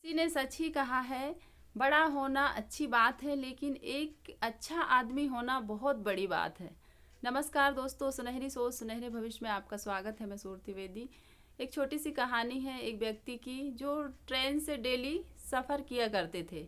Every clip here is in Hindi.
किसी ने सच ही कहा है, बड़ा होना अच्छी बात है लेकिन एक अच्छा आदमी होना बहुत बड़ी बात है। नमस्कार दोस्तों, सुनहरी सोच सुनहरे भविष्य में आपका स्वागत है। मैं सूरती वेदी। एक छोटी सी कहानी है एक व्यक्ति की जो ट्रेन से डेली सफ़र किया करते थे।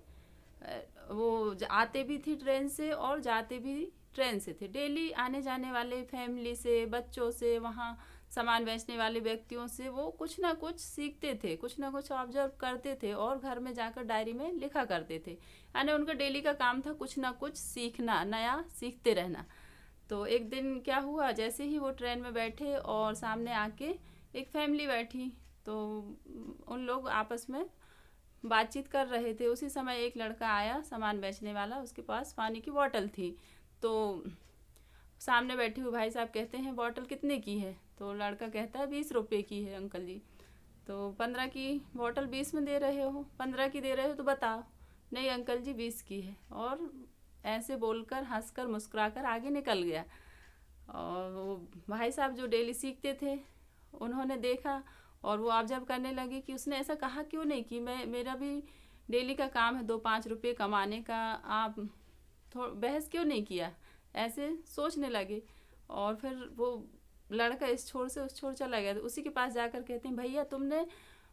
वो आते भी थी ट्रेन से और जाते भी ट्रेन से थे। डेली आने जाने वाले फैमिली से, बच्चों से, वहाँ सामान बेचने वाले व्यक्तियों से वो कुछ ना कुछ सीखते थे, कुछ ना कुछ ऑब्जर्व करते थे और घर में जाकर डायरी में लिखा करते थे। यानी उनका डेली का काम था कुछ ना कुछ सीखना, नया सीखते रहना। तो एक दिन क्या हुआ, जैसे ही वो ट्रेन में बैठे और सामने आके एक फैमिली बैठी, तो उन लोग आपस में बातचीत कर रहे थे। उसी समय एक लड़का आया, सामान बेचने वाला, उसके पास पानी की बोतल थी। तो सामने बैठे हुए भाई साहब कहते हैं, बोतल कितने की है? तो लड़का कहता है 20 रुपये की है अंकल जी। तो 15 की बोतल 20 में दे रहे हो, 15 की दे रहे हो तो बताओ। नहीं अंकल जी 20 की है। और ऐसे बोलकर हंसकर मुस्कुराकर आगे निकल गया। और वो भाई साहब जो डेली सीखते थे, उन्होंने देखा और वो ऑब्जर्व करने लगे कि उसने ऐसा कहा क्यों नहीं कि मेरा भी डेली का काम है 2-5 रुपये कमाने का, आप बहस क्यों नहीं किया? ऐसे सोचने लगे। और फिर वो लड़का इस छोर से उस छोर चला गया। तो उसी के पास जाकर कहते हैं, भैया तुमने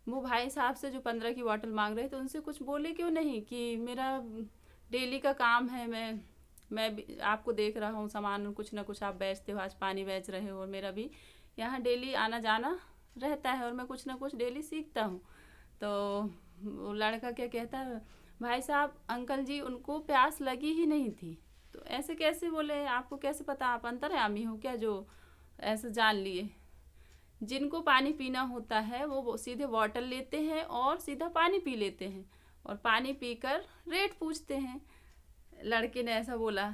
वो भाई साहब से जो 15 की बोतल मांग रहे थे उनसे कुछ बोले क्यों नहीं कि मेरा डेली का काम है, मैं भी आपको देख रहा हूँ, सामान कुछ ना कुछ आप बेचते हो, आज पानी बेच रहे हो और मेरा भी यहाँ डेली आना जाना रहता है और मैं कुछ ना कुछ डेली सीखता हूँ। तो वो लड़का क्या कहता है, भाई साहब अंकल जी उनको प्यास लगी ही नहीं थी। तो ऐसे कैसे बोले? आपको कैसे पता? आप अंतर्यामी हो क्या जो ऐसे जान लिए? जिनको पानी पीना होता है वो सीधे बॉटल लेते हैं और सीधा पानी पी लेते हैं और पानी पीकर रेट पूछते हैं। लड़के ने ऐसा बोला।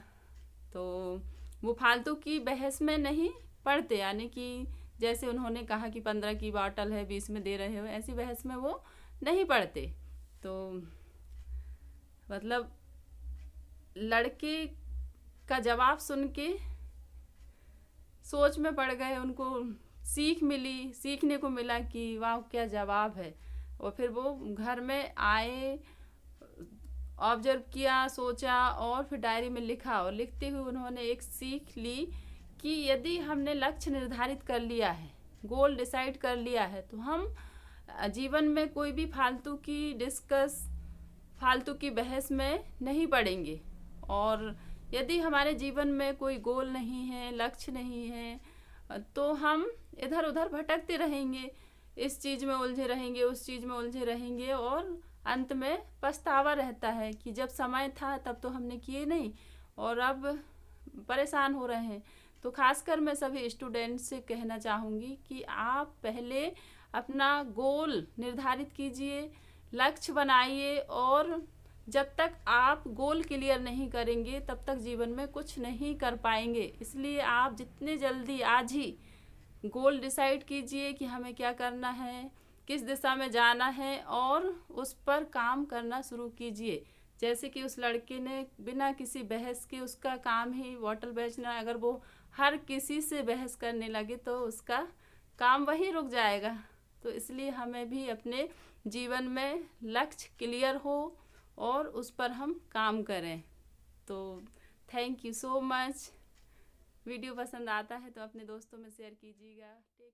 तो वो फालतू की बहस में नहीं पड़ते, यानी कि जैसे उन्होंने कहा कि 15 की बोतल है 20 में दे रहे हो, ऐसी बहस में वो नहीं पड़ते। तो मतलब लड़के का जवाब सुन के सोच में पड़ गए, उनको सीख मिली, सीखने को मिला कि वाह क्या जवाब है। और फिर वो घर में आए, ऑब्जर्व किया, सोचा और फिर डायरी में लिखा। और लिखते हुए उन्होंने एक सीख ली कि यदि हमने लक्ष्य निर्धारित कर लिया है, गोल डिसाइड कर लिया है, तो हम जीवन में कोई भी फालतू की बहस में नहीं पड़ेंगे। और यदि हमारे जीवन में कोई गोल नहीं है, लक्ष्य नहीं है, तो हम इधर उधर भटकते रहेंगे, इस चीज़ में उलझे रहेंगे, उस चीज़ में उलझे रहेंगे और अंत में पछतावा रहता है कि जब समय था तब तो हमने किए नहीं और अब परेशान हो रहे हैं। तो खासकर मैं सभी स्टूडेंट्स से कहना चाहूँगी कि आप पहले अपना गोल निर्धारित कीजिए, लक्ष्य बनाइए और जब तक आप गोल क्लियर नहीं करेंगे तब तक जीवन में कुछ नहीं कर पाएंगे। इसलिए आप जितने जल्दी आज ही गोल डिसाइड कीजिए कि हमें क्या करना है, किस दिशा में जाना है और उस पर काम करना शुरू कीजिए। जैसे कि उस लड़के ने बिना किसी बहस के, उसका काम ही बोतल बेचना, अगर वो हर किसी से बहस करने लगे तो उसका काम वहीं रुक जाएगा। तो इसलिए हमें भी अपने जीवन में लक्ष्य क्लियर हो और उस पर हम काम करें। तो thank you so much. Video पसंद आता है तो अपने दोस्तों में शेयर कीजिएगा। टेक